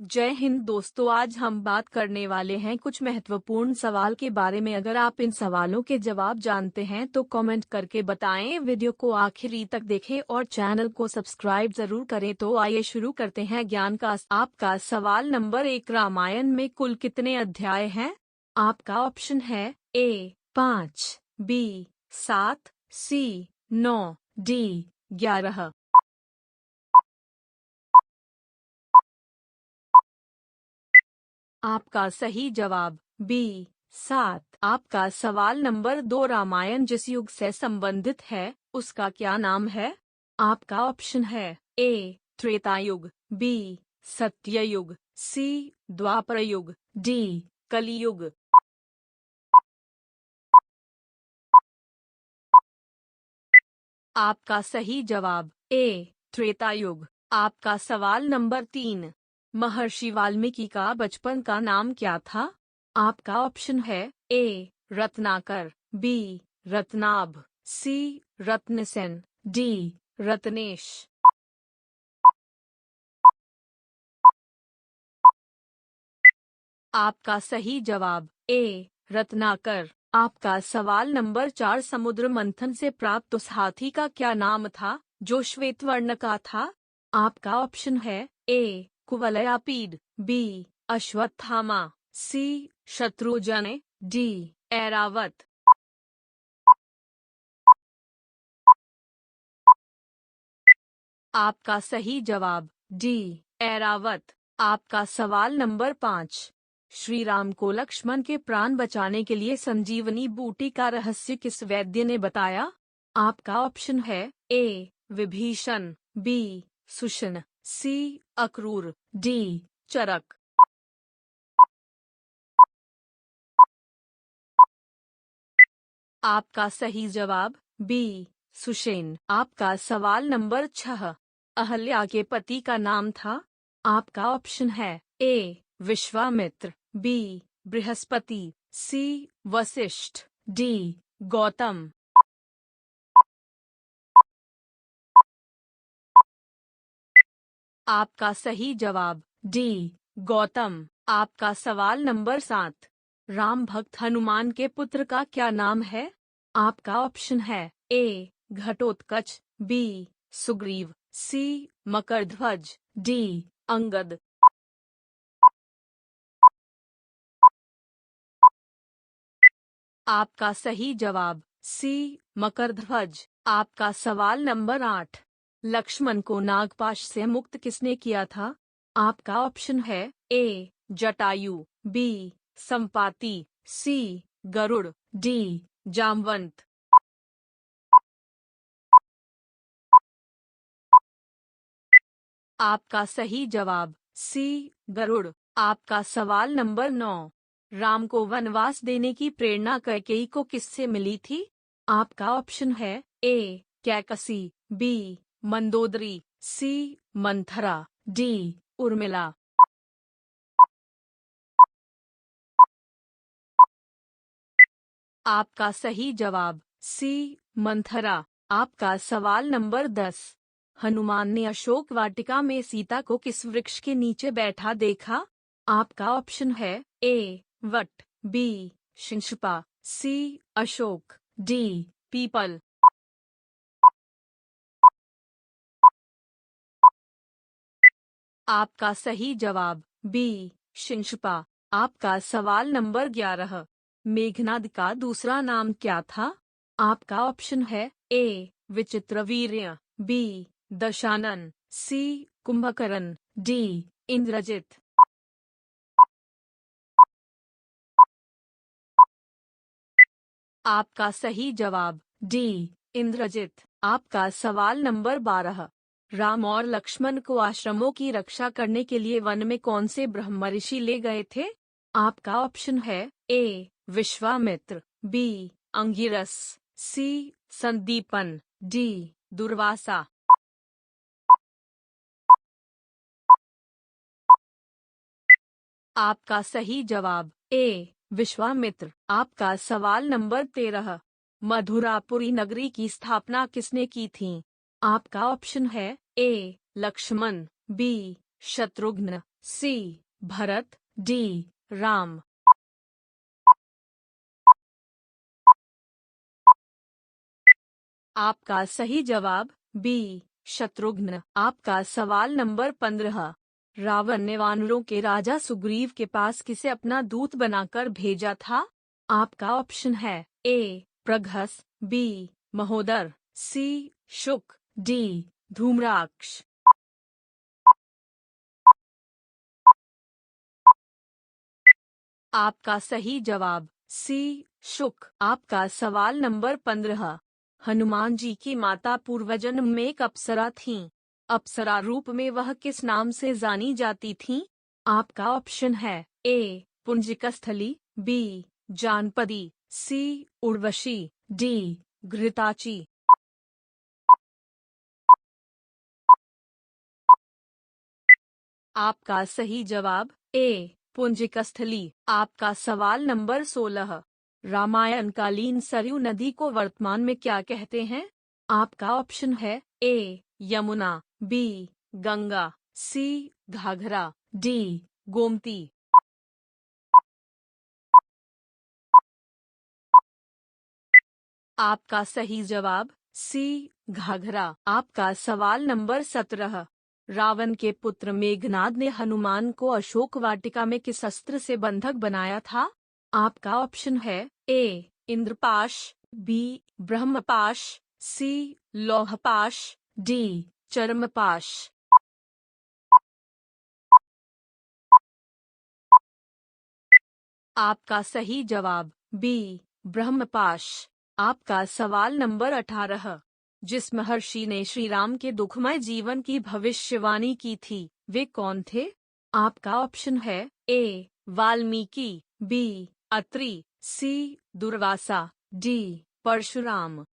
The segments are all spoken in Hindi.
जय हिंद दोस्तों, आज हम बात करने वाले हैं कुछ महत्वपूर्ण सवाल के बारे में। अगर आप इन सवालों के जवाब जानते हैं तो कमेंट करके बताएं। वीडियो को आखिरी तक देखें और चैनल को सब्सक्राइब जरूर करें। तो आइए शुरू करते हैं ज्ञान का। आपका सवाल नंबर 1, रामायण में कुल कितने अध्याय हैं? आपका ऑप्शन है ए 5, बी 7, सी 9, डी 11। आपका सही जवाब बी 7। आपका सवाल नंबर 2, रामायण जिस युग से संबंधित है उसका क्या नाम है? आपका ऑप्शन है ए त्रेता युग, बी सत्य युग, सी द्वापर युग, डी कलियुग। आपका सही जवाब ए त्रेता युग। आपका सवाल नंबर 3, महर्षि वाल्मीकि का बचपन का नाम क्या था? आपका ऑप्शन है ए रत्नाकर, बी रत्नाभ, सी रत्नसेन, डी रत्नेश। आपका सही जवाब ए रत्नाकर। आपका सवाल नंबर 4, समुद्र मंथन से प्राप्त उस हाथी का क्या नाम था जो श्वेत वर्ण का था? आपका ऑप्शन है ए कुवलयापीड, बी अश्वत्थामा, सी शत्रुजन, डी ऐरावत। आपका सही जवाब डी ऐरावत। आपका सवाल नंबर 5, श्री राम को लक्ष्मण के प्राण बचाने के लिए संजीवनी बूटी का रहस्य किस वैद्य ने बताया? आपका ऑप्शन है ए विभीषण, बी सुशन, सी अक्रूर, डी चरक। आपका सही जवाब बी सुषेण। आपका सवाल नंबर 6, अहल्या के पति का नाम था? आपका ऑप्शन है ए विश्वामित्र, बी बृहस्पति, सी वशिष्ठ, डी गौतम। आपका सही जवाब डी गौतम। आपका सवाल नंबर 7, राम भक्त हनुमान के पुत्र का क्या नाम है? आपका ऑप्शन है ए घटोत्कच, बी सुग्रीव, सी मकरध्वज, डी अंगद। आपका सही जवाब सी मकरध्वज। आपका सवाल नंबर 8, लक्ष्मण को नागपाश से मुक्त किसने किया था? आपका ऑप्शन है ए जटायु, बी संपाति, सी गरुड़, डी जामवंत। आपका सही जवाब सी गरुड़। आपका सवाल नंबर 9, राम को वनवास देने की प्रेरणा कैकेयी को किससे मिली थी? आपका ऑप्शन है ए कैकसी, बी मंदोदरी, सी मंथरा, डी उर्मिला। आपका सही जवाब सी मंथरा। आपका सवाल नंबर 10, हनुमान ने अशोक वाटिका में सीता को किस वृक्ष के नीचे बैठा देखा? आपका ऑप्शन है ए वट, बी शिंशपा, सी अशोक, डी पीपल। आपका सही जवाब बी शिंशपा। आपका सवाल नंबर 11, मेघनाद का दूसरा नाम क्या था? आपका ऑप्शन है ए विचित्रवीर्य, बी दशानन, सी कुंभकर्ण, डी इंद्रजित। आपका सही जवाब डी इंद्रजित। आपका सवाल नंबर 12, राम और लक्ष्मण को आश्रमों की रक्षा करने के लिए वन में कौन से ब्रह्मर्षि ले गए थे? आपका ऑप्शन है ए विश्वामित्र, बी अंगिरस, सी संदीपन, डी दुर्वासा। आपका सही जवाब ए विश्वामित्र। आपका सवाल नंबर 13, मधुरापुरी नगरी की स्थापना किसने की थी? आपका ऑप्शन है ए लक्ष्मण, बी शत्रुघ्न, सी भरत, डी राम। आपका सही जवाब बी शत्रुघ्न। आपका सवाल नंबर 15। रावण ने वानरों के राजा सुग्रीव के पास किसे अपना दूत बनाकर भेजा था? आपका ऑप्शन है ए प्रघस, बी महोदर, सी शुक, डी धूम्राक्ष। आपका सही जवाब सी शुक। आपका सवाल नंबर 15। हनुमान जी की माता पूर्वजन्म में एक अप्सरा थीं। अप्सरा रूप में वह किस नाम से जानी जाती थीं? आपका ऑप्शन है ए पुंजिकस्थली, बी जानपदी, सी उर्वशी, डी घृताची। आपका सही जवाब ए पुंजिकस्थली। आपका सवाल नंबर 16। रामायण कालीन सरयू नदी को वर्तमान में क्या कहते हैं? आपका ऑप्शन है ए यमुना, बी गंगा, सी घाघरा, डी गोमती। आपका सही जवाब सी घाघरा। आपका सवाल नंबर 17। रावण के पुत्र मेघनाद ने हनुमान को अशोक वाटिका में किस अस्त्र से बंधक बनाया था? आपका ऑप्शन है ए इंद्रपाश, बी ब्रह्मपाश, सी लौहपाश, डी चर्मपाश। आपका सही जवाब बी ब्रह्मपाश। आपका सवाल नंबर 18। जिस महर्षि ने श्री राम के दुखमय जीवन की भविष्यवाणी की थी वे कौन थे? आपका ऑप्शन है ए वाल्मीकि, बी अत्रि, सी दुर्वासा, डी परशुराम।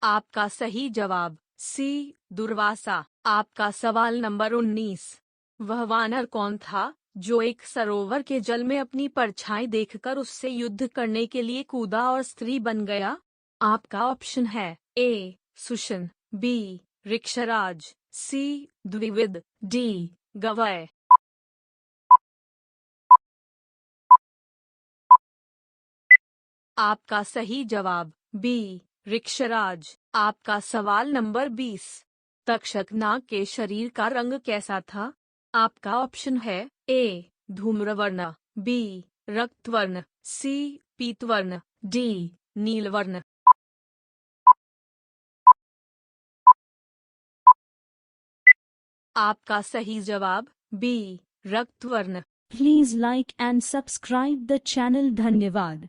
आपका सही जवाब सी दुर्वासा। आपका सवाल नंबर 19। वह वानर कौन था जो एक सरोवर के जल में अपनी परछाई देखकर उससे युद्ध करने के लिए कूदा और स्त्री बन गया? आपका ऑप्शन है ए सुशन, बी ऋक्षराज, सी द्विविद, डी गवय। आपका सही जवाब बी ऋक्षराज। आपका सवाल नंबर 20। तक्षक नाग के शरीर का रंग कैसा था? आपका ऑप्शन है ए धूम्रवर्ण, बी रक्तवर्ण, सी पीतवर्ण, डी नीलवर्ण। आपका सही जवाब B रक्तवर्ण। Please like and subscribe the channel. धन्यवाद।